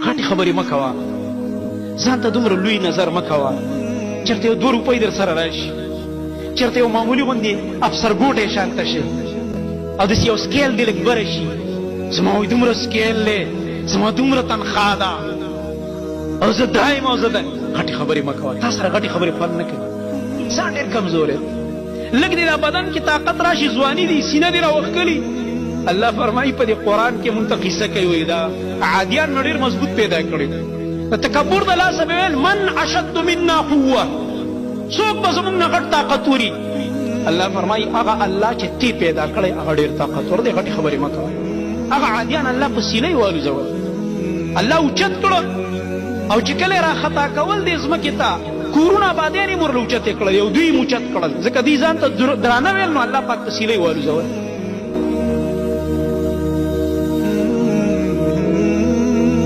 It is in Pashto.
غټې خبرې مه کوه، ځان ته دومره لوی نظر مه کوه. چېرته یو 2 روپۍ در سره راشي، چېرته یو معمولي غوندې افسر ګوټی شانته شي او داسې یو سکیل دې لږ بره شي، زما وایي دومره سکیل دی، زما دومره تنخوا ده او زه دایم او زه غټې خبرې مه کوه. تا سره غټې خبرې خوند نه کوي، انسان ډېر کمزوری دی. لږ دې دا بدن کې طاقت راشي، ځواني دي، سینه دې راوښکلي. الله فرمایي په دې قرآن کې مونږ ته قصه کوي، دا عادیان نو ډېر مضبوط پیدا کړي. د تکبر د لاسه به ویل من اشد منا قوه، څوک به زموږ نه غټ طاقتور وي. الله فرمایي هغه الله چې تی پیدا کړی هغه ډېر طاقتور دی. غټې خبرې مه کوه. هغه عادیان الله په سینه یې والوځول، الله اوچت کړه او چې کله یې راخطا کول دې ځمکې ته کورونه آبادیان یې ورله اوچتې کړل، یو دوی یې اوچت کړل، ځکه دوی ځان ته درانه ویل، نو الله پاک په سینه یې والوځول.